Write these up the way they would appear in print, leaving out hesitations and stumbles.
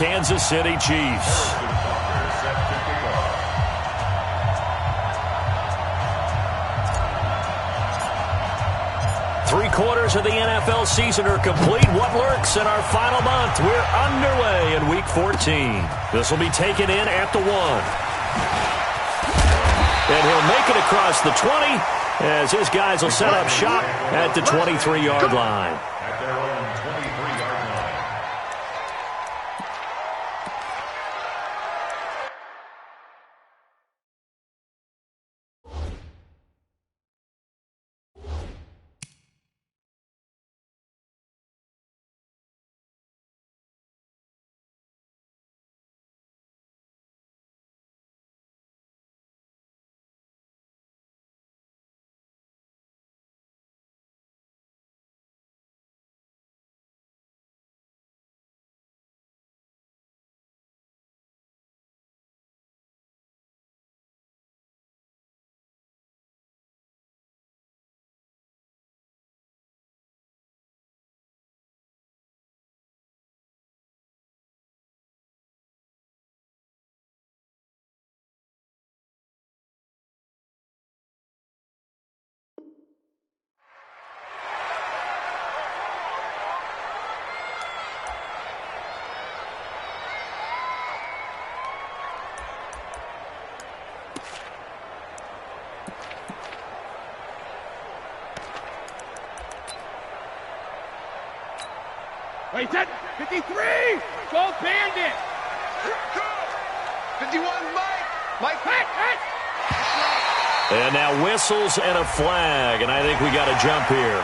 Kansas City Chiefs. Three-quarters of the NFL season are complete. What lurks in our final month? We're underway in Week 14. This will be taken in at the 1. And he'll make it across the 20 as his guys will set up shop at the 23-yard line. At their own 23-yard line. Wait, that 53! Go Bandit! 51, Mike! Hit! And now whistles and a flag, and I think we got a jump here.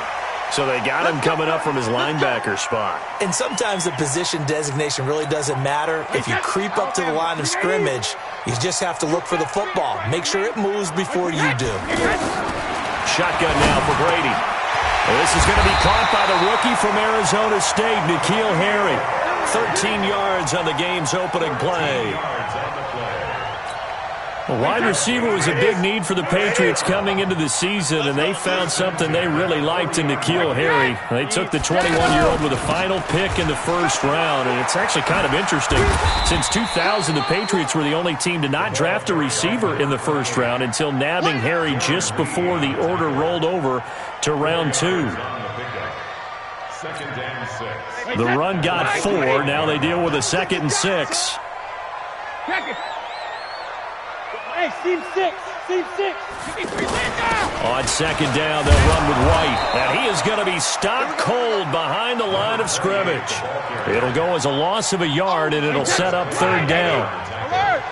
So they got him coming up from his linebacker spot. And sometimes the position designation really doesn't matter. If you creep up to the line of scrimmage, you just have to look for the football. Make sure it moves before you do. Shotgun now for Brady. This is going to be caught by the rookie from Arizona State, N'Keal Harry. 13 yards on the game's opening play. A wide receiver was a big need for the Patriots coming into the season, and they found something they really liked in N'Keal Harry. They took the 21-year-old with a final pick in the first round, and it's actually kind of interesting. Since 2000, the Patriots were the only team to not draft a receiver in the first round until nabbing Harry just before the order rolled over to round 2. The run got 4. Now they deal with a 2nd and 6. Hey, Steve 6. Steve 6. 53 On 2nd down, they'll run with White. And he is going to be stopped cold behind the line of scrimmage. It'll go as a loss of a yard, and it'll set up 3rd down. Alert!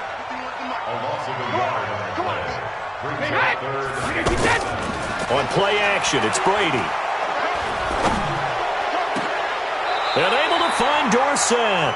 On play action, it's Brady. And able to find Dorsett.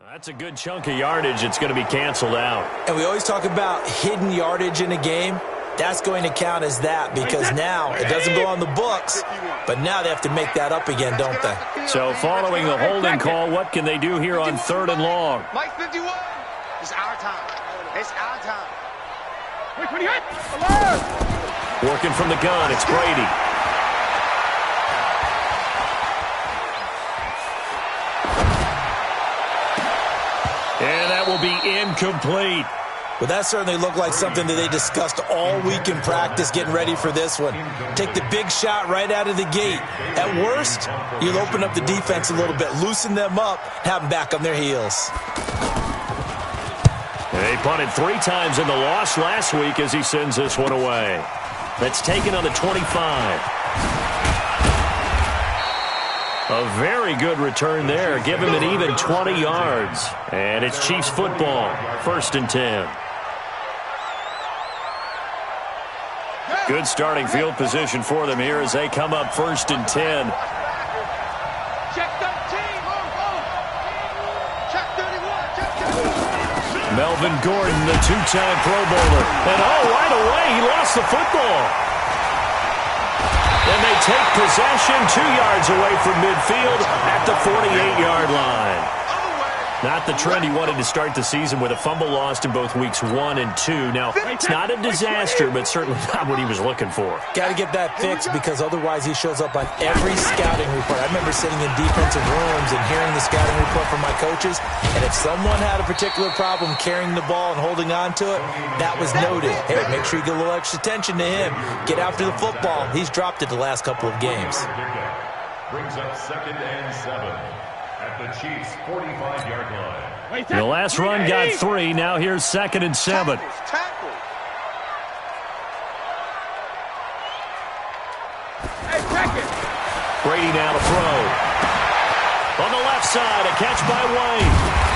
That's a good chunk of yardage. It's going to be canceled out. And we always talk about hidden yardage in a game. That's going to count as that because now it doesn't go on the books, but now they have to make that up again, don't they? So following the holding call, what can they do here on 3rd and long? Mike 51. It's our time. It's our time. Wait, when you hit! Alert! Working from the gun, it's Brady. And that will be incomplete. Well, that certainly looked like something that they discussed all week in practice getting ready for this one. Take the big shot right out of the gate. At worst, you'll open up the defense a little bit, loosen them up, have them back on their heels. They punted 3 times in the loss last week as he sends this one away. That's taken on the 25. A very good return there. Give him an even 20 yards. And it's Chiefs football. 1st and 10. Good starting field position for them here as they come up 1st and 10. Check 13. Check 31. Check 31. Melvin Gordon, the 2-time Pro Bowler. And right away, he lost the football. And they take possession 2 yards away from midfield at the 48-yard line. Not the trend he wanted to start the season with a fumble lost in both weeks 1 and 2. Now, it's not a disaster, but certainly not what he was looking for. Got to get that fixed because otherwise he shows up on every scouting report. I remember sitting in defensive rooms and hearing the scouting report from my coaches, and if someone had a particular problem carrying the ball and holding on to it, that was noted. Hey, make sure you get a little extra attention to him. Get after the football. He's dropped it the last couple of games. Brings up 2nd and 7. At the Chiefs' 45-yard line. The last run got 3. Now here's 2nd and 7. Brady now to throw. On the left side, a catch by Wayne.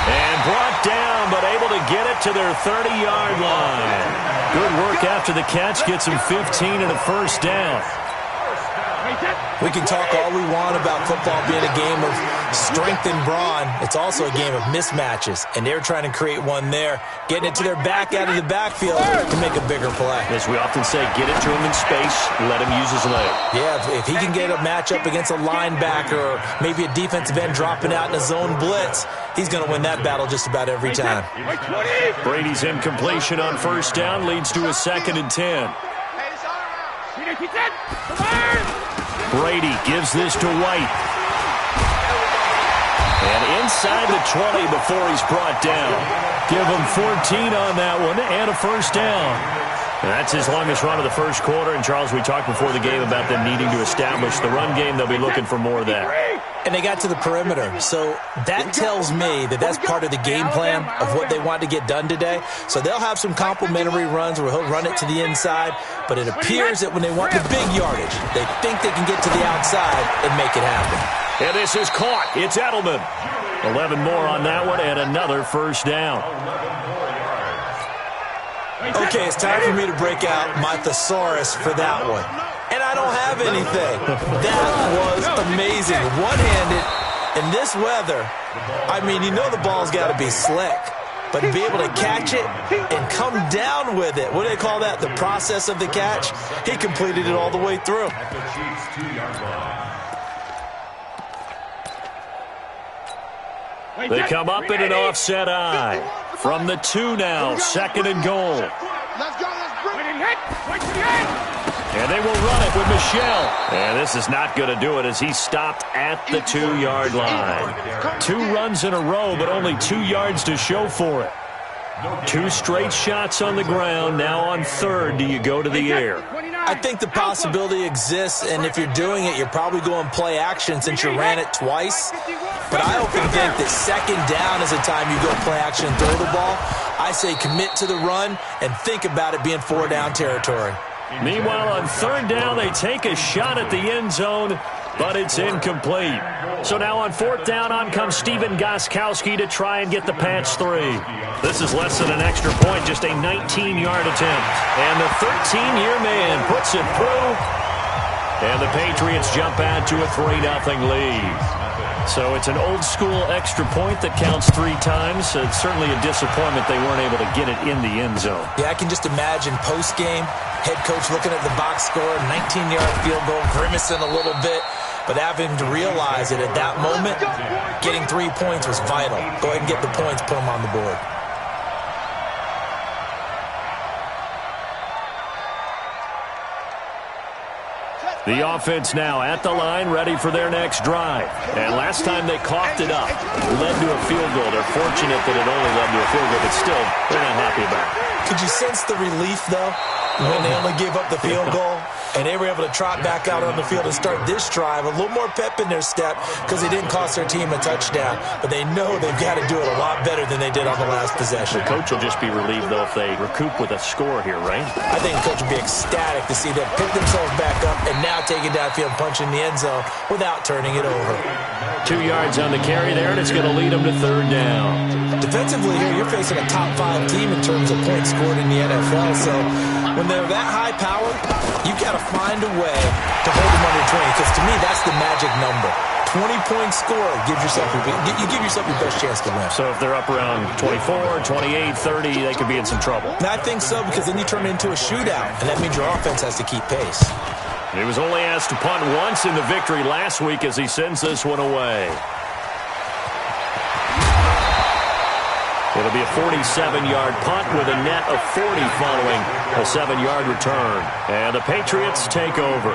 And brought down, but able to get it to their 30-yard line. Good work after the catch. Gets him 15 and a 1st down. We can talk all we want about football being a game of strength and brawn. It's also a game of mismatches, and they're trying to create one there, getting it to their back out of the backfield to make a bigger play. As we often say, get it to him in space, let him use his leg. Yeah, if he can get a matchup against a linebacker or maybe a defensive end dropping out in a zone blitz, he's going to win that battle just about every time. Brady's incompletion on 1st down leads to a 2nd and 10. Brady gives this to White. And inside the 20 before he's brought down. Give him 14 on that one and a 1st down. And that's his longest run of the 1st quarter. And, Charles, we talked before the game about them needing to establish the run game. They'll be looking for more of that. And they got to the perimeter. So that tells me that that's part of the game plan of what they want to get done today. So they'll have some complimentary runs where he'll run it to the inside. But it appears that when they want the big yardage, they think they can get to the outside and make it happen. And this is caught. It's Edelman. 11 more on that one and another 1st down. Okay, it's time for me to break out my thesaurus for that one. And I don't have anything. That was amazing. One-handed in this weather. I mean, you know the ball's got to be slick. But to be able to catch it and come down with it, what do they call that? The process of the catch? He completed it all the way through. At the Chiefs' 2-yard line. They come up in an offset eye. From the 2 now, 2nd and goal. Let's go. Let's bring it. And they will run it with Michelle. And this is not going to do it as he stopped at the 2-yard line. 2 runs in a row, but only 2 yards to show for it. 2 straight shots on the ground. Now on 3rd, do you go to the air? I think the possibility exists, and if you're doing it, you're probably going play action since you ran it twice. But I often think that 2nd down is the time you go play action and throw the ball. I say commit to the run and think about it being 4-down territory. Meanwhile, on 3rd down, they take a shot at the end zone, but it's incomplete. So now on 4th down, on comes Steven Gostkowski to try and get the patch 3. This is less than an extra point, just a 19-yard attempt. And the 13-year man puts it through. And the Patriots jump out to a 3-0 lead. So it's an old-school extra point that counts 3 times. So it's certainly a disappointment they weren't able to get it in the end zone. Yeah, I can just imagine post-game, head coach looking at the box score, 19-yard field goal, grimacing a little bit. But having to realize that at that moment, getting 3 points was vital. Go ahead and get the points, put them on the board. The offense now at the line, ready for their next drive. And last time they coughed it up, led to a field goal. They're fortunate that it only led to a field goal, but still, they're not happy about it. Could you sense the relief, though, when they only gave up the field goal? And they were able to trot back out on the field and start this drive. A little more pep in their step because they didn't cost their team a touchdown. But they know they've got to do it a lot better than they did on the last possession. The coach will just be relieved, though, if they recoup with a score here, right? I think the coach will be ecstatic to see them pick themselves back up and now take it downfield and punch in the end zone without turning it over. 2 yards on the carry there, and it's going to lead them to third down. Defensively here, you're facing a top-5 team in terms of points scored in the NFL. So when they're that high-powered, you've got to find a way to hold them under 20, because to me, that's the magic number. 20-point score gives yourself you give yourself your best chance to win. So if they're up around 24, 28, 30, they could be in some trouble. And I think so, because then you turn it into a shootout, and that means your offense has to keep pace. He was only asked to punt once in the victory last week as he sends this one away. It'll be a 47-yard punt with a net of 40 following a 7-yard return. And the Patriots take over.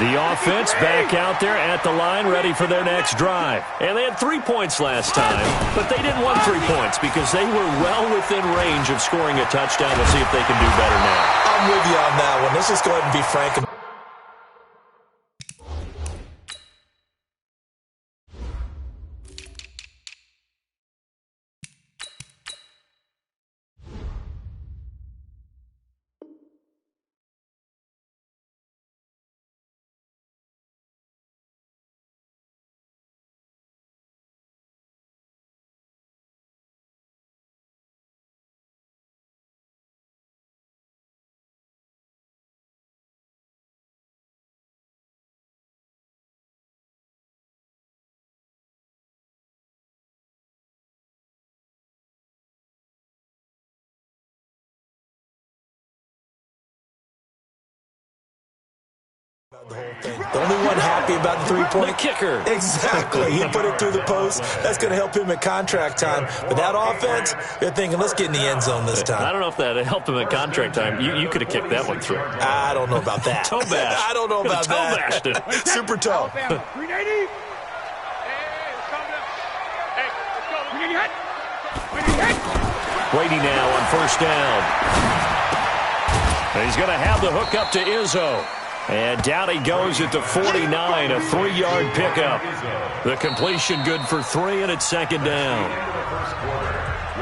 The offense back out there at the line, ready for their next drive. And they had 3 points last time, but they didn't want 3 points because they were well within range of scoring a touchdown. We'll see if they can do better now. I'm with you on that one. Let's just go ahead and be frank. The whole thing. The only one happy about the three-point kicker. Exactly. He put it through the post. That's going to help him at contract time. But that offense, they're thinking, let's get in the end zone this time. I don't know if that helped him at contract time. You could have kicked that one through. I don't know about that. Toe bash. I don't know about that. Toe bashed it. Super toe. 390. Brady now on first down. And he's going to have the hook up to Izzo. And down he goes at the 49, a 3-yard pickup. The completion good for 3, and it's second down.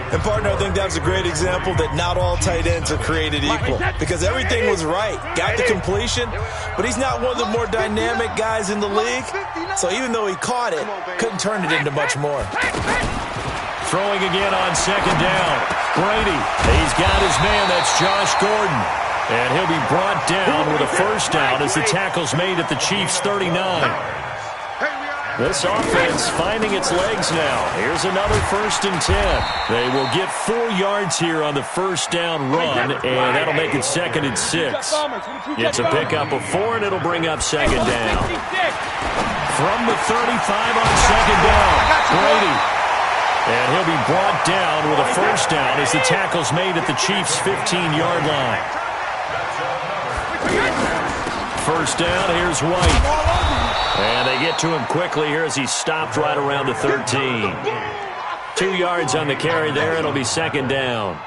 And, partner, I think that was a great example that not all tight ends are created equal, because everything was right. Got the completion, but he's not one of the more dynamic guys in the league. So even though he caught it, couldn't turn it into much more. Throwing again on second down. Brady, he's got his man. That's Josh Gordon. And he'll be brought down with a first down as the tackle's made at the Chiefs' 39. This offense finding its legs now. Here's another 1st and 10. They will get 4 yards here on the first down run, and that'll make it 2nd and 6. It's a pickup of 4, and it'll bring up second down. From the 35 on second down, Brady. And he'll be brought down with a first down as the tackle's made at the Chiefs' 15-yard line. First down, here's White. And they get to him quickly here as he's stopped right around the 13. 2 yards on the carry there. It'll be second down.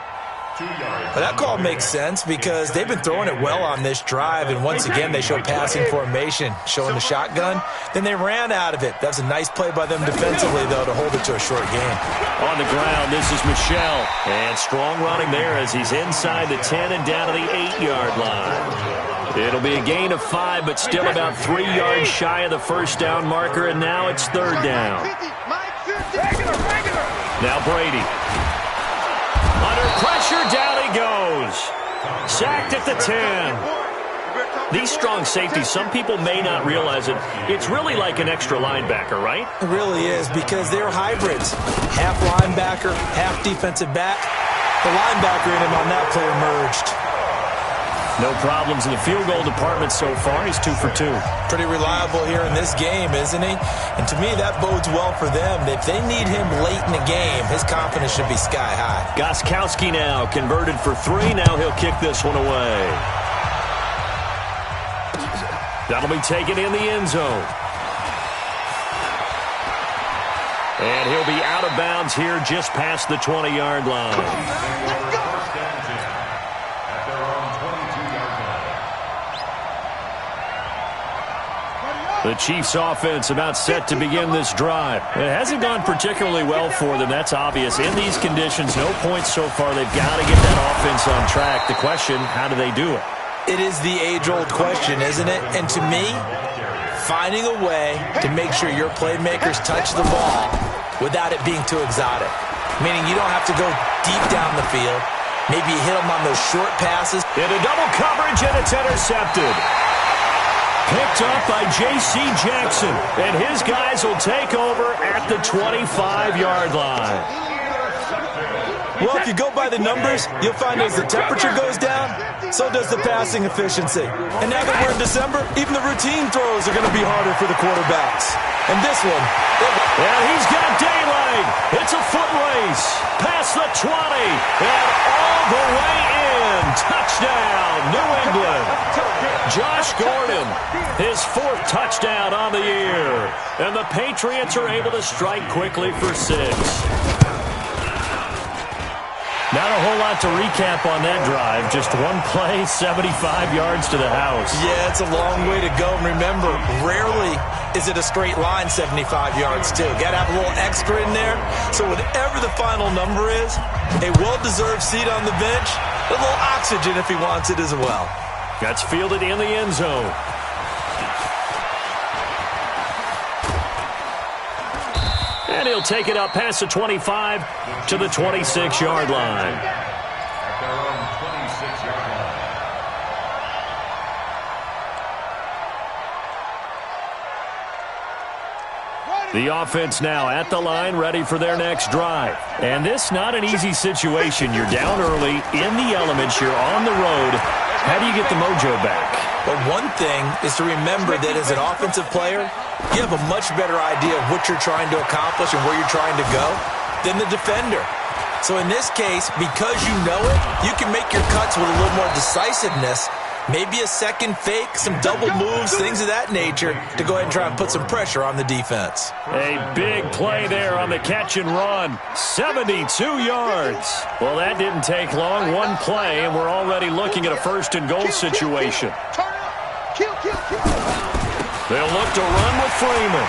But that call makes sense because they've been throwing it well on this drive, and once again they show passing formation, showing the shotgun. Then they ran out of it. That's a nice play by them defensively, though, to hold it to a short game. On the ground, this is Michel. And strong running there as he's inside the 10 and down to the 8-yard line. It'll be a gain of 5, but still about 3 yards shy of the first down marker, and now it's third down. Now Brady. Under pressure, down he goes. Sacked at the 10. These strong safeties, some people may not realize it. It's really like an extra linebacker, right? It really is, because they're hybrids. Half linebacker, half defensive back. The linebacker in him on that play emerged. No problems in the field goal department so far. He's 2 for 2. Pretty reliable here in this game, isn't he? And to me, that bodes well for them. If they need him late in the game, his confidence should be sky high. Gostkowski now converted for 3. Now he'll kick this one away. That'll be taken in the end zone. And he'll be out of bounds here just past the 20-yard line. The Chiefs offense about set to begin this drive. It hasn't gone particularly well for them. That's obvious. In these conditions, no points so far. They've got to get that offense on track. The question, how do they do it? It is the age-old question, isn't it? And to me, finding a way to make sure your playmakers touch the ball without it being too exotic. Meaning you don't have to go deep down the field. Maybe you hit them on those short passes. Into double coverage, and it's intercepted. Picked up by J.C. Jackson, and his guys will take over at the 25-yard line. Well, if you go by the numbers, you'll find as the temperature goes down, so does the passing efficiency. And now that we're in December, even the routine throws are going to be harder for the quarterbacks. And this one... And he's got daylight. It's a foot race. Past the 20. And all the way in. Touchdown, New England. Josh Gordon, his 4th touchdown on the year. And the Patriots are able to strike quickly for 6. Not a whole lot to recap on that drive. Just one play, 75 yards to the house. Yeah, it's a long way to go. And remember, rarely is it a straight line 75 yards, too. Got to have a little extra in there. So whatever the final number is, a well-deserved seat on the bench, a little oxygen if he wants it as well. That's fielded in the end zone. And he'll take it up past the 25 to the 26-yard line. At their own 26-yard line. The offense now at the line, ready for their next drive. And this not an easy situation. You're down early, in the elements, you're on the road. How do you get the mojo back? But one thing is to remember that as an offensive player, you have a much better idea of what you're trying to accomplish and where you're trying to go than the defender. So in this case, because you know it, you can make your cuts with a little more decisiveness. Maybe a second fake, some double moves, things of that nature to go ahead and try and put some pressure on the defense. A big play there on the catch and run. 72 yards. Well, that didn't take long. One play, and we're already looking at a 1st and goal situation. They'll look to run with Freeman.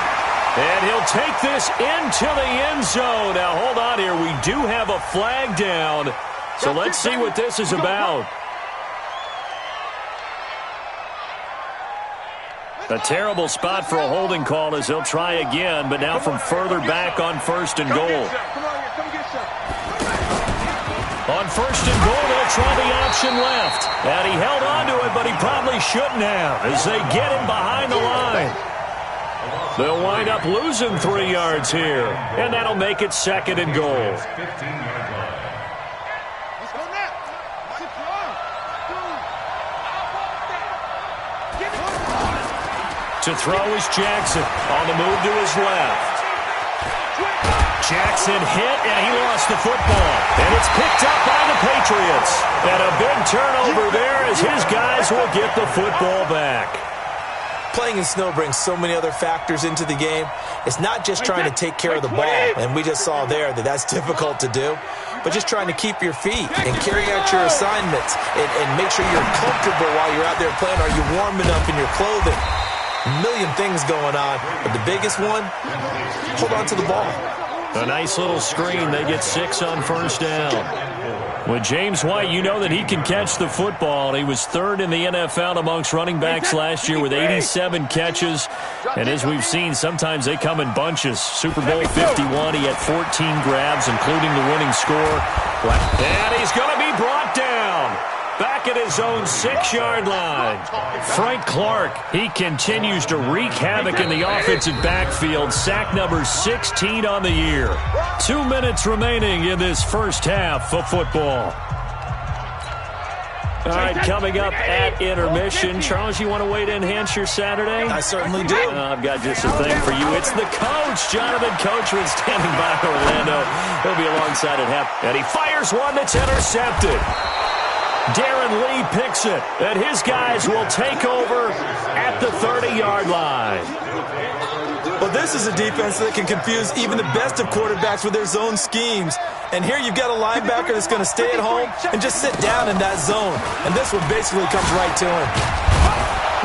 And he'll take this into the end zone. Now, hold on here. We do have a flag down. So let's see what this is about. A terrible spot for a holding call as they'll try again, but now from further back on 1st and goal. On 1st and goal, they'll try the option left. And he held on to it, but he probably shouldn't have as they get him behind the line. They'll wind up losing 3 yards here, and that'll make it 2nd and goal. 15-yard line. To throw is Jackson on the move to his left. Jackson hit, and he lost the football. And it's picked up by the Patriots. And a big turnover there as his guys will get the football back. Playing in snow brings so many other factors into the game. It's not just trying to take care of the ball, and we just saw there that that's difficult to do, but just trying to keep your feet and carry out your assignments and make sure you're comfortable while you're out there playing. Are you warm enough in your clothing? A million things going on, but the biggest one, hold on to the ball. A nice little screen. They get 6 on 1st down. With James White, you know that he can catch the football. He was 3rd in the NFL amongst running backs last year with 87 catches. And as we've seen, sometimes they come in bunches. Super Bowl 51, he had 14 grabs, including the winning score. And he's going to be brought down. Back at his own 6-yard line. Frank Clark, he continues to wreak havoc in the offensive backfield. Sack number 16 on the year. 2 minutes remaining in this first half of football. All right, coming up at intermission. Charles, you want to wait to enhance your Saturday? I certainly do. I've got just a thing for you. It's the coach, Jonathan Coachman, standing by Orlando. He'll be alongside at half. And he fires one that's intercepted. Darren Lee picks it, and his guys will take over at the 30-yard line. Well, this is a defense that can confuse even the best of quarterbacks with their zone schemes. And here you've got a linebacker that's going to stay at home and just sit down in that zone. And this one basically comes right to him.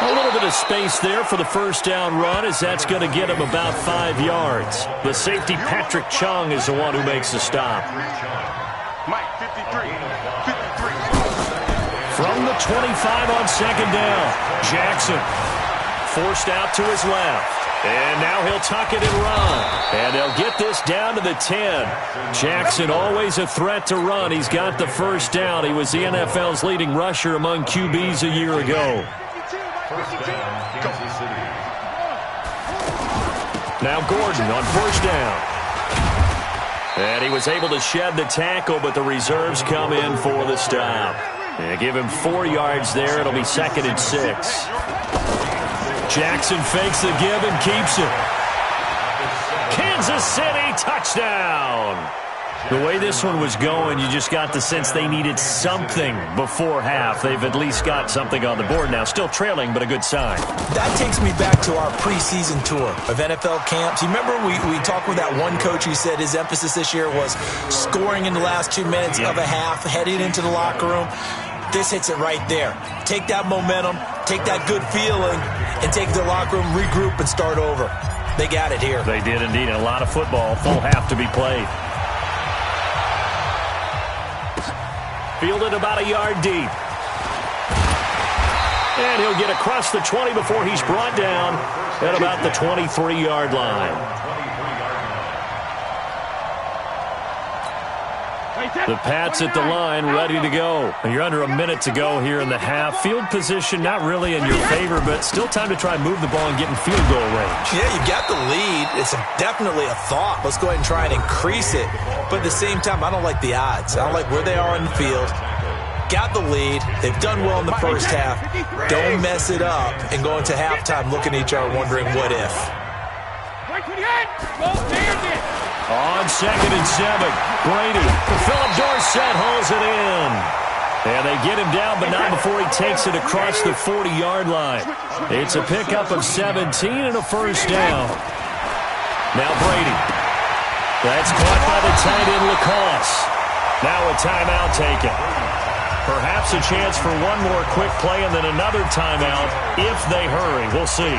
A little bit of space there for the first down run, as that's going to get him about 5 yards. The safety, Patrick Chung, is the one who makes the stop. Mike, 53. From the 25 on second down, Jackson forced out to his left. And now he'll tuck it and run. And they'll get this down to the 10. Jackson always a threat to run. He's got the first down. He was the NFL's leading rusher among QBs a year ago. First down, Kansas City. Now Gordon on first down. And he was able to shed the tackle, but the reserves come in for the stop. And give him 4 yards there. It'll be 2nd and 6. Jackson fakes the give and keeps it. Kansas City touchdown. The way this one was going, you just got the sense they needed something before half. They've at least got something on the board now. Still trailing, but a good sign. That takes me back to our preseason tour of NFL camps. You remember we talked with that one coach who said his emphasis this year was scoring in the last 2 minutes of a half, heading into the locker room. This hits it right there. Take that momentum, take that good feeling, and take the locker room, regroup, and start over. They got it here. They did indeed. And a lot of football, full half to be played. Fielded about a yard deep. And he'll get across the 20 before he's brought down at about the 23-yard line. The Pats at the line, ready to go. You're under a minute to go here in the half. Field position not really in your favor, but still time to try and move the ball and get in field goal range. Yeah, you got the lead. It's definitely a thought. Let's go ahead and try and increase it. But at the same time, I don't like the odds. I don't like where they are in the field. Got the lead. They've done well in the first half. Don't mess it up and go into halftime looking at each other wondering what if. On 2nd and 7, Brady. Philip Dorsett hauls it in. And they get him down, but not before he takes it across the 40-yard line. It's a pickup of 17 and a first down. Now Brady. That's caught by the tight end, Lacoste. Now a timeout taken. Perhaps a chance for one more quick play and then another timeout if they hurry. We'll see.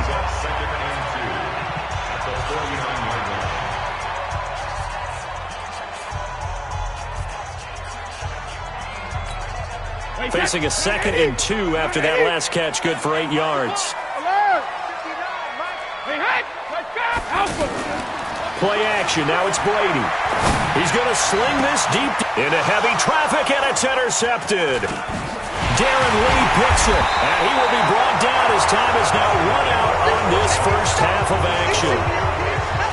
Facing a 2nd and 2 after that last catch, good for 8 yards. Play action, now it's Brady. He's going to sling this deep into heavy traffic, and it's intercepted. Darren Lee picks it, and he will be brought down as time is now run out on this first half of action.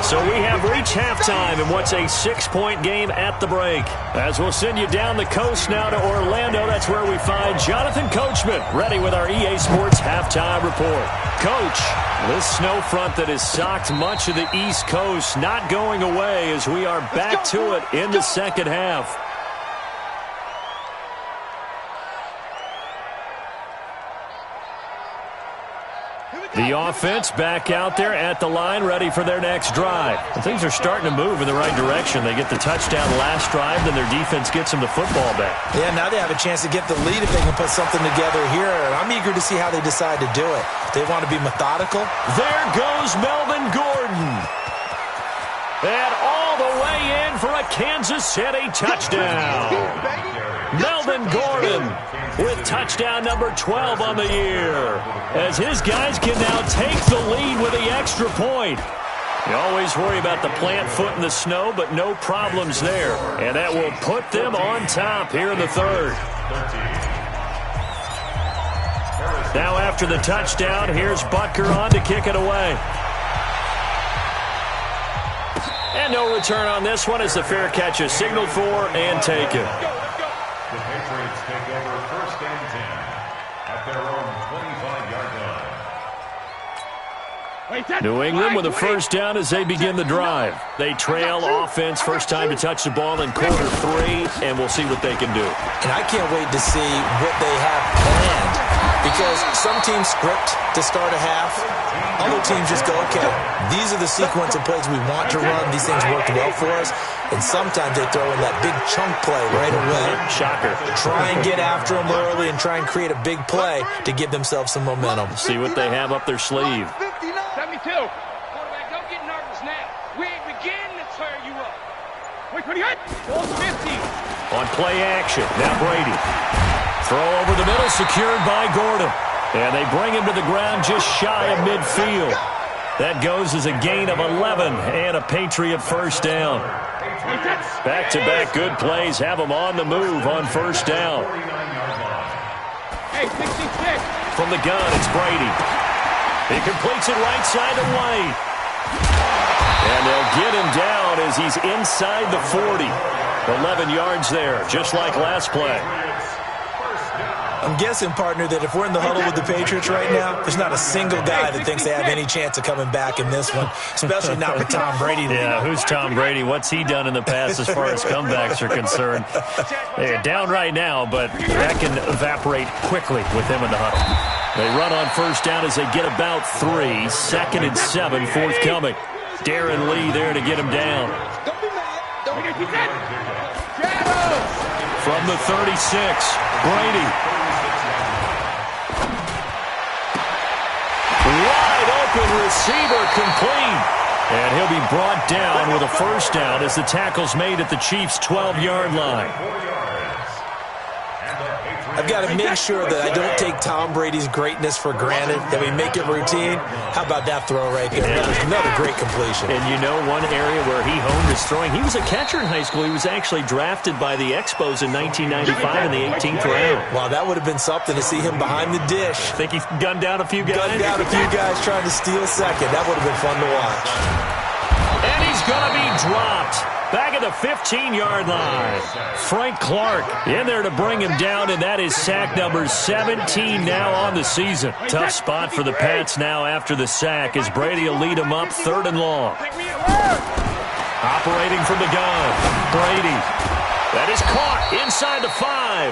So we have reached halftime in what's a 6-point game at the break. As we'll send you down the coast now to Orlando, that's where we find Jonathan Coachman, ready with our EA Sports halftime report. Coach, this snow front that has socked much of the East Coast not going away as we are back to it in the second half. The offense back out there at the line, ready for their next drive. And things are starting to move in the right direction. They get the touchdown last drive, then their defense gets them the football back. Yeah, now they have a chance to get the lead if they can put something together here. And I'm eager to see how they decide to do it. They want to be methodical. There goes Melvin Gordon. And all the way in for a Kansas City touchdown. Melvin Gordon with touchdown number 12 on the year, as his guys can now take the lead with the extra point. You always worry about the plant foot in the snow, but no problems there. And that will put them on top here in the third. Now after the touchdown, here's Butker on to kick it away. And no return on this one as the fair catch is signaled for and taken. The Patriots take over 1st and 10 at their own 25-yard line. New England with a first down as they begin the drive. They trail offense, first time to touch the ball in quarter 3, and we'll see what they can do. And I can't wait to see what they have planned, because some teams script to start a half. Other teams just go, okay, these are the sequence of plays we want to run. These things worked well for us. And sometimes they throw in that big chunk play right away. Shocker. Try and get after them early and try and create a big play to give themselves some momentum. See what they have up their sleeve. 72. Quarterback, don't get nervous now. We ain't beginning to tear you up. Wait, 28. 50. On play action, now Brady. Throw over the middle, secured by Gordon. And they bring him to the ground just shy of midfield. That goes as a gain of 11 and a Patriot first down. Back-to-back good plays have them on the move on first down. Hey, 66. From the gun, it's Brady. He completes it right side to White. And they'll get him down as he's inside the 40. 11 yards there, just like last play. I'm guessing, partner, that if we're in the huddle with the Patriots right now, there's not a single guy that thinks they have any chance of coming back in this one, especially not with Tom Brady. Yeah, who's Tom Brady? What's he done in the past as far as comebacks are concerned? They're down right now, but that can evaporate quickly with him in the huddle. They run on first down as they get about 3. 2nd and 7 forthcoming. Darren Lee there to get him down. From the 36, Brady. Wide open receiver complete. And he'll be brought down with a first down as the tackle's made at the Chiefs' 12-yard line. I've got to make sure that I don't take Tom Brady's greatness for granted, that we make it routine. How about that throw right there? Another great completion. And you know one area where he honed his throwing? He was a catcher in high school. He was actually drafted by the Expos in 1995 in the 18th round. Wow, that would have been something to see him behind the dish. Think he gunned down a few guys? Gunned down a few guys trying to steal second. That would have been fun to watch. And he's going to be dropped. Back at the 15-yard line. Frank Clark in there to bring him down, and that is sack number 17 now on the season. Tough spot for the Pats now after the sack as Brady will lead him up 3rd and long. Operating from the gun, Brady. That is caught inside the 5.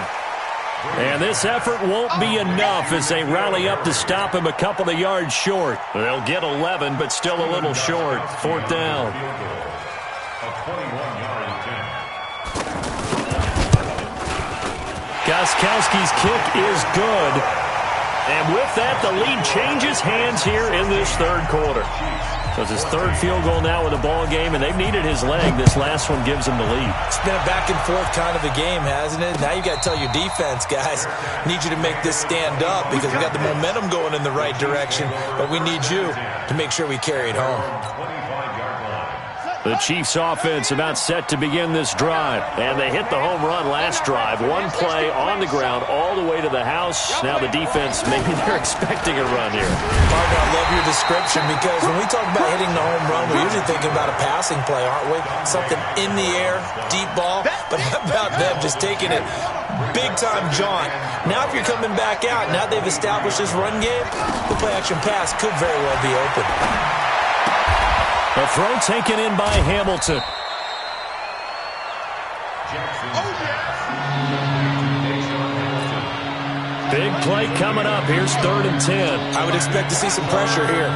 And this effort won't be enough as they rally up to stop him a couple of yards short. They'll get 11, but still a little short. 4th down. Gostkowski's kick is good. And with that, the lead changes hands here in this 3rd quarter. So it's his 3rd field goal now with the ball game, and they've needed his leg. This last one gives him the lead. It's been a back-and-forth kind of a game, hasn't it? Now you got to tell your defense, guys, need you to make this stand up because we got the momentum going in the right direction, but we need you to make sure we carry it home. The Chiefs offense about set to begin this drive. And they hit the home run last drive. One play on the ground all the way to the house. Now the defense, maybe they're expecting a run here. Partner, I love your description because when we talk about hitting the home run, we're usually thinking about a passing play, aren't we? Something in the air, deep ball. But how about them just taking it big-time jaunt? Now if you're coming back out, now they've established this run game, the play-action pass could very well be open. A throw taken in by Hamilton. Big play coming up. Here's 3rd and 10. I would expect to see some pressure here.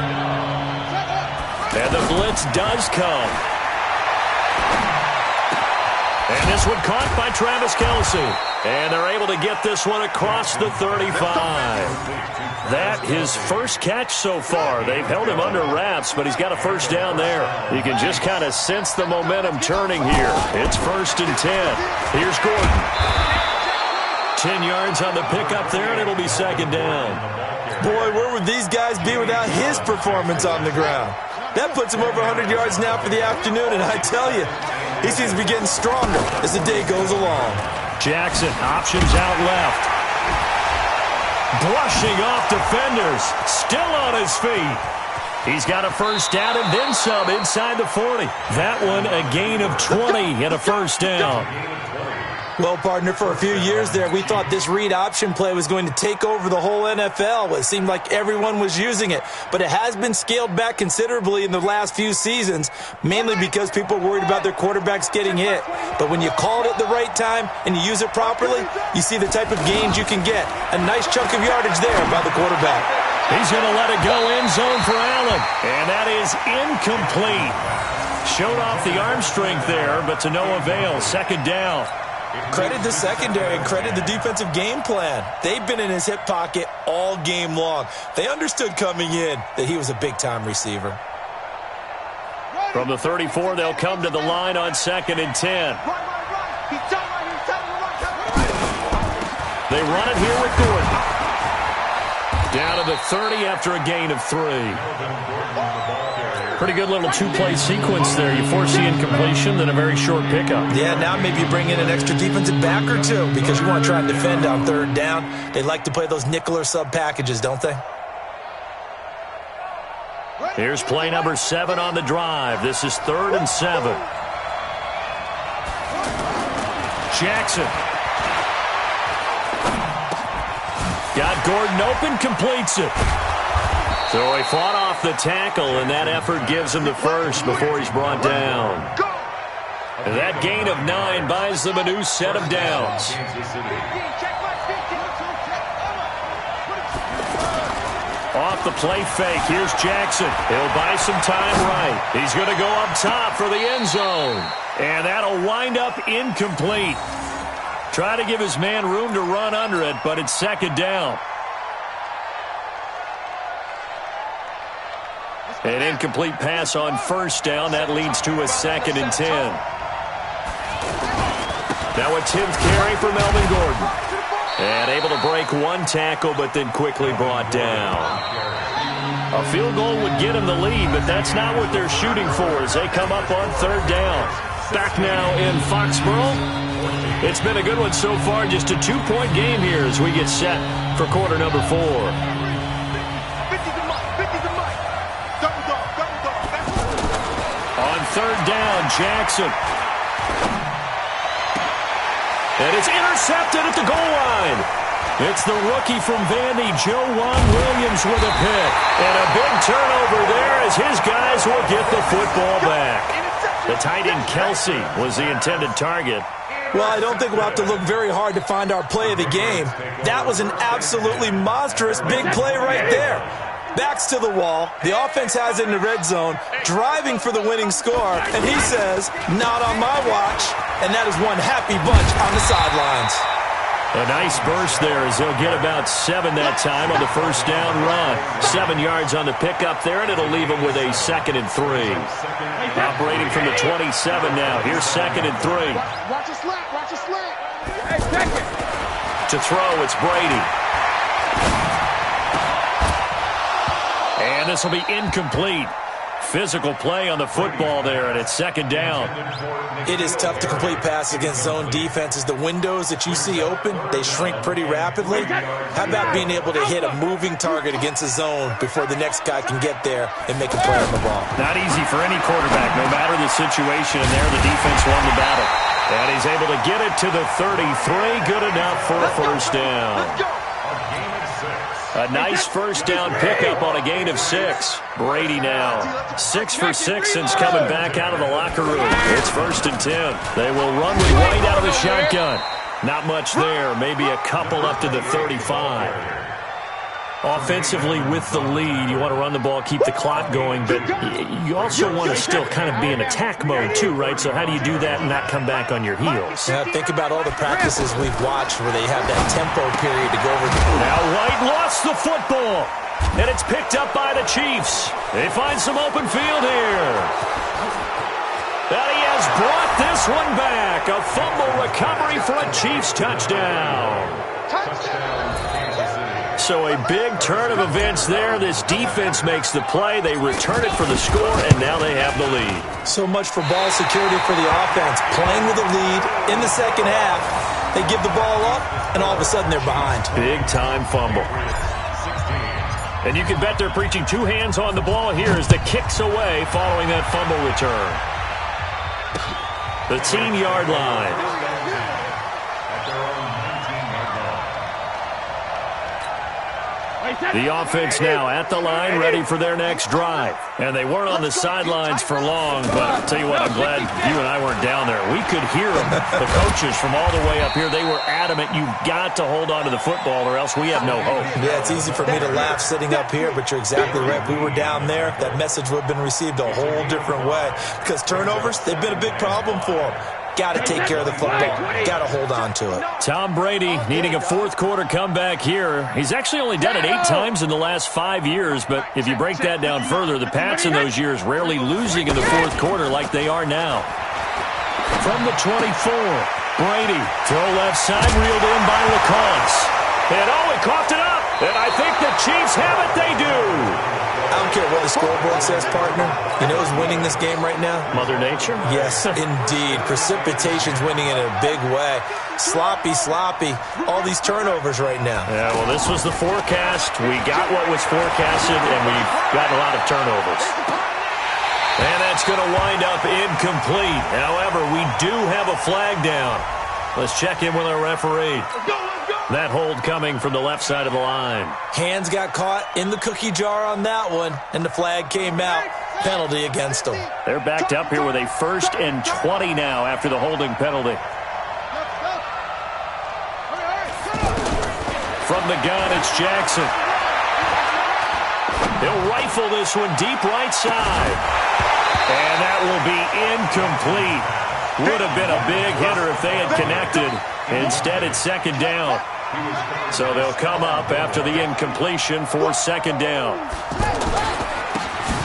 And the blitz does come. And this one caught by Travis Kelce. And they're able to get this one across the 35. That his first catch so far. They've held him under wraps, but he's got a first down there. You can just kind of sense the momentum turning here. It's 1st and 10. Here's Gordon. 10 yards on the pickup there, and it'll be 2nd down. Boy, where would these guys be without his performance on the ground? That puts him over 100 yards now for the afternoon, and I tell you, he seems to be getting stronger as the day goes along. Jackson, options out left. Brushing off defenders. Still on his feet. He's got a first down and then some inside the 40. That one a gain of 20 and a first down. Well, partner, for a few years there, we thought this read option play was going to take over the whole NFL. It seemed like everyone was using it, but it has been scaled back considerably in the last few seasons, mainly because people are worried about their quarterbacks getting hit. But when you call it at the right time and you use it properly, you see the type of gains you can get. A nice chunk of yardage there by the quarterback. He's going to let it go end zone for Allen, and that is incomplete. Showed off the arm strength there, but to no avail. Second down. Credit the secondary and credit the defensive game plan. They've been in his hip pocket all game long. They understood coming in that he was a big-time receiver. From the 34, they'll come to the line on 2nd and 10. They run it here with Gordon. Down to the 30 after a gain of 3. Pretty good little two-play sequence there. You force the incompletion, then a very short pickup. Yeah, now maybe you bring in an extra defensive back or two because you want to try and defend on 3rd down. They like to play those nickel or sub packages, don't they? Here's play number 7 on the drive. This is 3rd and 7. Jackson. Got Gordon open, completes it. So he fought off the tackle, and that effort gives him the first before he's brought down. And that gain of 9 buys them a new set of downs. Off the play fake, here's Jackson. He'll buy some time right. He's going to go up top for the end zone. And that'll wind up incomplete. Try to give his man room to run under it, but it's 2nd down. An incomplete pass on 1st down. That leads to a 2nd and 10. Now a 10th carry for Melvin Gordon. And able to break 1 tackle, but then quickly brought down. A field goal would get him the lead, but that's not what they're shooting for as they come up on 3rd down. Back now in Foxborough. It's been a good one so far. Just a 2-point game here as we get set for quarter number 4. On 3rd down, Jackson. And it's intercepted at the goal line. It's the rookie from Vandy, Joejuan Williams, with a pick. And a big turnover there as his guys will get the football back. The tight end Kelsey was the intended target. Well, I don't think we'll have to look very hard to find our play of the game. That was an absolutely monstrous big play right there. Backs to the wall. The offense has it in the red zone, driving for the winning score, and he says, not on my watch. And that is one happy bunch on the sidelines. A nice burst there as they'll get about 7 that time on the 1st down run. 7 yards on the pickup there, and it'll leave them with a 2nd and 3. Operating from the 27 now. Here's 2nd and 3. Watch a slant, watch a slant. Hey, take it. To throw, it's Brady. And this will be incomplete. Physical play on the football there, and it's 2nd down. It is tough to complete passes against zone defenses. The windows that you see open, they shrink pretty rapidly. How about being able to hit a moving target against a zone before the next guy can get there and make a play on the ball? Not easy for any quarterback, no matter the situation, and there the defense won the battle. And he's able to get it to the 33, good enough for a 1st down. A nice 1st down pickup on a gain of 6. Brady now 6 for 6 since coming back out of the locker room. It's 1st and 10. They will run with White out of the shotgun. Not much there, maybe a couple up to the 35. Offensively with the lead, you want to run the ball, keep the clock going, but you also want to still kind of be in attack mode too, right? So how do you do that and not come back on your heels? Yeah, think about all the practices we've watched where they have that tempo period to go over. Now White lost the football, and it's picked up by the Chiefs. They find some open field here. And he has brought this one back. A fumble recovery for a Chiefs touchdown. So a big turn of events there. This defense makes the play. They return it for the score, and now they have the lead. So much for ball security for the offense. Playing with a lead in the 2nd half. They give the ball up, and all of a sudden they're behind. Big-time fumble. And you can bet they're preaching 2 hands on the ball here as the kick's away following that fumble return. The team-yard line. The offense now at the line, ready for their next drive. And they weren't on the sidelines for long, but I'll tell you what, I'm glad you and I weren't down there. We could hear them, the coaches from all the way up here. They were adamant, you've got to hold on to the football or else we have no hope. Yeah, it's easy for me to laugh sitting up here, but you're exactly right. If we were down there, that message would have been received a whole different way. Because turnovers, they've been a big problem for them. Got to take care of the football. Got to hold on to it. Tom Brady needing a fourth-quarter comeback here. He's actually only done it 8 times in the last 5 years, but if you break that down further, the Pats in those years rarely losing in the fourth quarter like they are now. From the 24, Brady, throw left side, reeled in by LaCosse. And he coughed it up. And I think the Chiefs have it. They do. I don't care what the scoreboard says, partner. You know who's winning this game right now? Mother Nature? Yes, indeed. Precipitation's winning in a big way. Sloppy. All these turnovers right now. Yeah, well, this was the forecast. We got what was forecasted, and we've got a lot of turnovers. And that's going to wind up incomplete. However, we do have a flag down. Let's check in with our referee. That hold coming from the left side of the line. Hands got caught in the cookie jar on that one, and the flag came out. Penalty against them. They're backed up here with a 1st and 20 now after the holding penalty. From the gun, it's Jackson. He'll rifle this one deep right side. And that will be incomplete. Would have been a big hitter if they had connected. Instead, it's 2nd down. So they'll come up after the incompletion for 2nd down.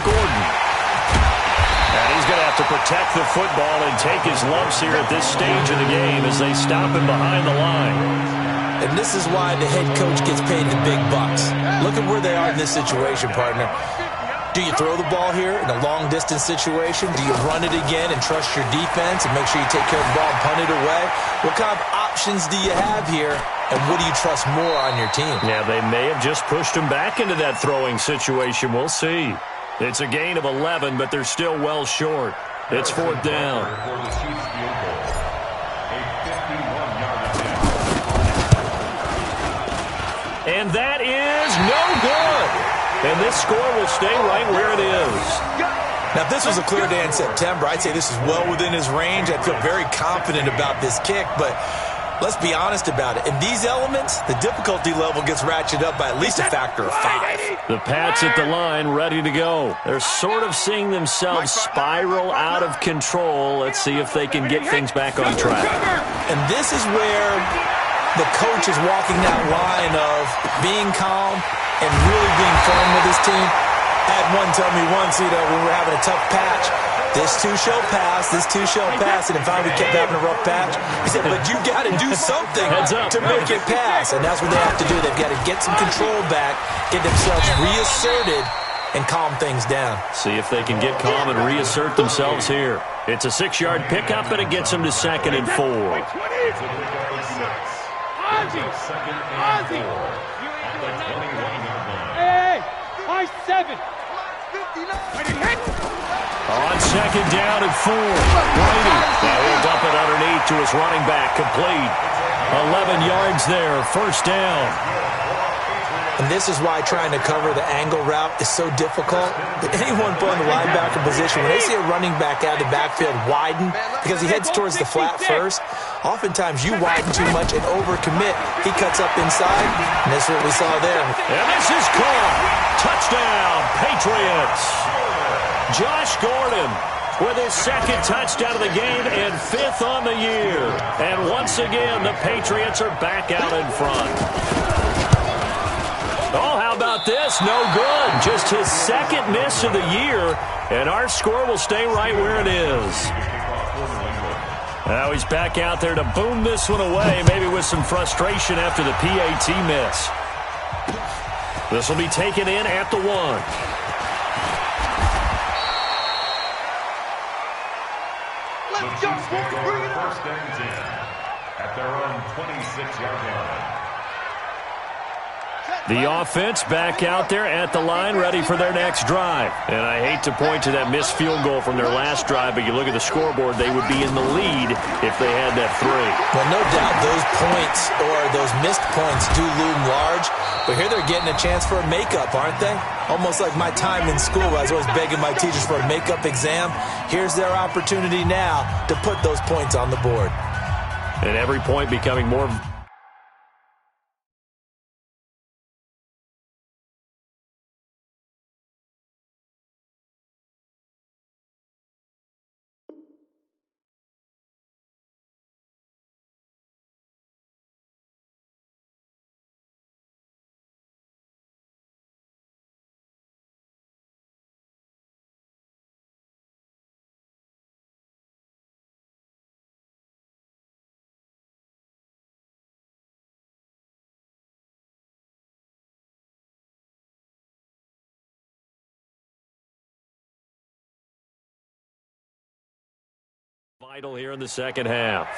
Gordon. And he's going to have to protect the football and take his lumps here at this stage of the game as they stop him behind the line. And this is why the head coach gets paid the big bucks. Look at where they are in this situation, partner. Do you throw the ball here in a long-distance situation? Do you run it again and trust your defense and make sure you take care of the ball and punt it away? What kind of options do you have here, and what do you trust more on your team? Yeah, they may have just pushed him back into that throwing situation. We'll see. It's a gain of 11, but they're still well short. It's 4th down. And that is no good. And this score will stay right where it is. Now, if this was a clear day in September, I'd say this is well within his range. I'd feel very confident about this kick, but let's be honest about it. In these elements, the difficulty level gets ratcheted up by at least a factor of 5. The Pats at the line, ready to go. They're sort of seeing themselves spiral out of control. Let's see if they can get things back on track. And this is where the coach is walking that line of being calm and really being firm with his team. I had one tell me once, when we were having a tough patch, this too shall pass, this too shall pass. And if we kept having a rough patch, he said, but you got to do something to make it pass. And that's what they have to do. They've got to get some control back, get themselves reasserted, and calm things down. See if they can get calm and reassert themselves here. It's a 6-yard pickup, and it gets them to 2nd and 4. Hey, 7. On 2nd down and 4. Brady. Now he'll dump it underneath to his running back. Complete. 11 yards there. 1st down. And this is why trying to cover the angle route is so difficult. But anyone put in the linebacker position, when they see a running back out of the backfield widen, because he heads towards the flat first, oftentimes you widen too much and overcommit. He cuts up inside, and that's what we saw there. And this is caught. Touchdown, Patriots. Josh Gordon with his 2nd touchdown of the game and 5th on the year. And once again, the Patriots are back out in front. Oh, how about this? No good. Just his 2nd miss of the year, and our score will stay right where it is. Now he's back out there to boom this one away, maybe with some frustration after the PAT miss. This will be taken in at the 1. Let's go, 1st and 10 at their own 26-yard line. The offense back out there at the line, ready for their next drive. And I hate to point to that missed field goal from their last drive, but you look at the scoreboard, they would be in the lead if they had that 3. Well, no doubt those points or those missed points do loom large, but here they're getting a chance for a makeup, aren't they? Almost like my time in school, I was always begging my teachers for a makeup exam. Here's their opportunity now to put those points on the board. And every point becoming more vital here in the second half.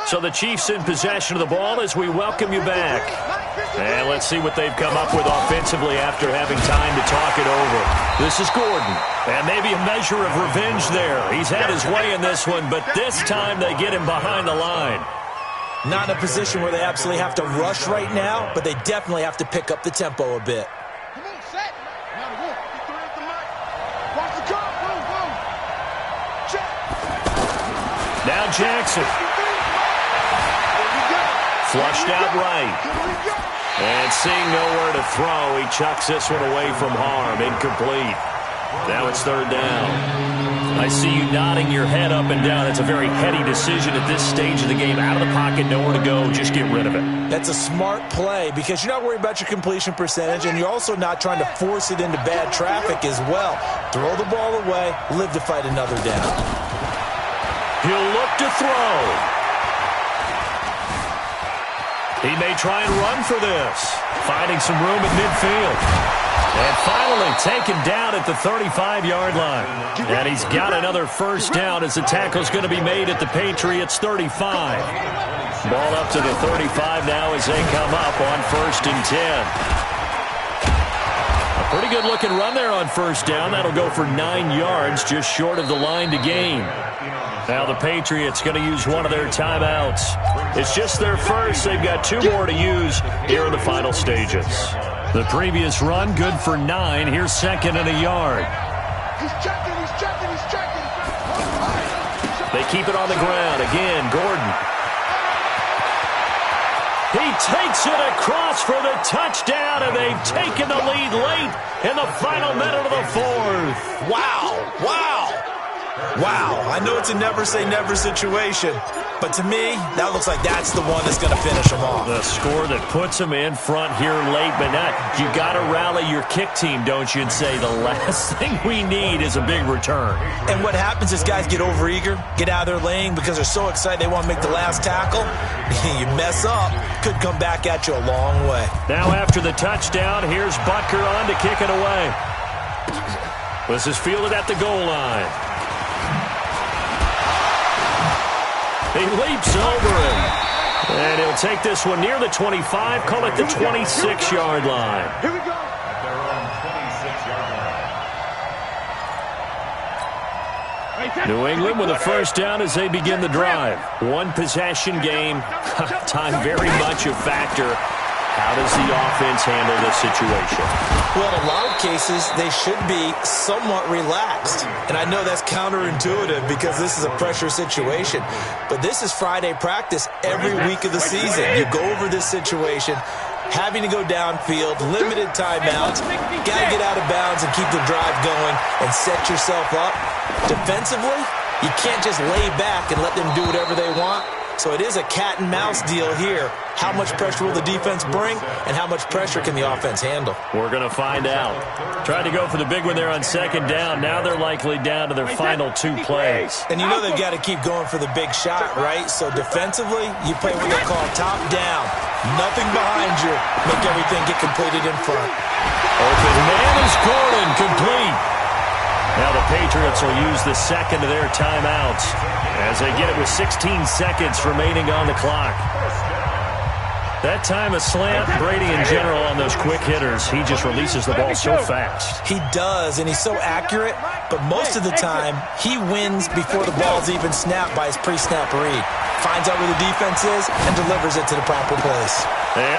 So the Chiefs in possession of the ball as we welcome you back. And let's see what they've come up with offensively after having time to talk it over. This is Gordon. And maybe a measure of revenge there. He's had his way in this one, but this time they get him behind the line. Not in a position where they absolutely have to rush right now, but they definitely have to pick up the tempo a bit. Come on, set. Now go. Get three at the mic. Watch the car. Boom, boom. Check. Now Jackson. Flushed out right. And seeing nowhere to throw, he chucks this one away from harm. Incomplete. Now it's third down. I see you nodding your head up and down. That's a very heady decision at this stage of the game. Out of the pocket, nowhere to go. Just get rid of it. That's a smart play because you're not worried about your completion percentage, and you're also not trying to force it into bad traffic as well. Throw the ball away, live to fight another down. He'll look to throw. He may try and run for this. Finding some room at midfield. And finally taken down at the 35-yard line. And he's got another first down as the tackle's going to be made at the Patriots 35. Ball up to the 35 now as they come up on 1st and 10. A pretty good-looking run there on first down. That'll go for 9 yards, just short of the line to gain. Now the Patriots going to use one of their timeouts. It's just their first. They've got 2 more to use here in the final stages. The previous run, good for 9. Here's 2nd and a yard. He's checking. They keep it on the ground. Again, Gordon. He takes it across for the touchdown, and they've taken the lead late in the final minute of the 4th. Wow, I know it's a never-say-never situation, but to me, that looks like that's the one that's going to finish them off. The score that puts them in front here late, but not. You got to rally your kick team, don't you, and say the last thing we need is a big return. And what happens is guys get overeager, get out of their lane because they're so excited they want to make the last tackle. You mess up, could come back at you a long way. Now after the touchdown, here's Butker on to kick it away. This is fielded at the goal line. He leaps over him. And he'll take this one near the 25, call it the 26-yard line. Here we go. At their own 26-yard line. New England with a first down as they begin the drive. One possession game. Time very much a factor. How does the offense handle this situation? Well, in a lot of cases, they should be somewhat relaxed. And I know that's counterintuitive because this is a pressure situation. But this is Friday practice every week of the season. You go over this situation, having to go downfield, limited timeouts, got to get out of bounds and keep the drive going and set yourself up. Defensively, you can't just lay back and let them do whatever they want. So it is a cat and mouse deal here. How much pressure will the defense bring, and how much pressure can the offense handle? We're going to find out. Tried to go for the big one there on 2nd down. Now they're likely down to their final 2 plays. And you know they've got to keep going for the big shot, right? So defensively, you play what they call top down. Nothing behind you. Make everything get completed in front. Open man is Gordon, complete. Now the Patriots will use the 2nd of their timeouts as they get it with 16 seconds remaining on the clock. That time a slant. Brady in general on those quick hitters. He just releases the ball so fast. He does, and he's so accurate, but most of the time he wins before the ball's even snapped by his pre-snap read. Finds out where the defense is and delivers it to the proper place. And,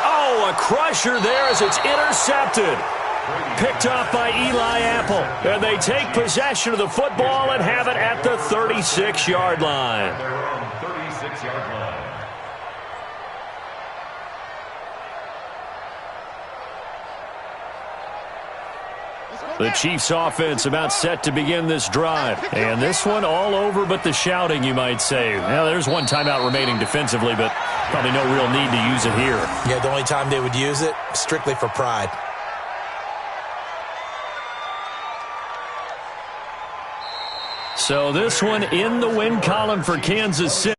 a crusher there as it's intercepted. Picked off by Eli Apple. And they take possession of the football and have it at the 36-yard line. Their own 36-yard line. The Chiefs offense about set to begin this drive. And this one all over but the shouting, you might say. Now, there's one timeout remaining defensively, but probably no real need to use it here. Yeah, the only time they would use it, strictly for pride. So this one in the win column for Kansas City.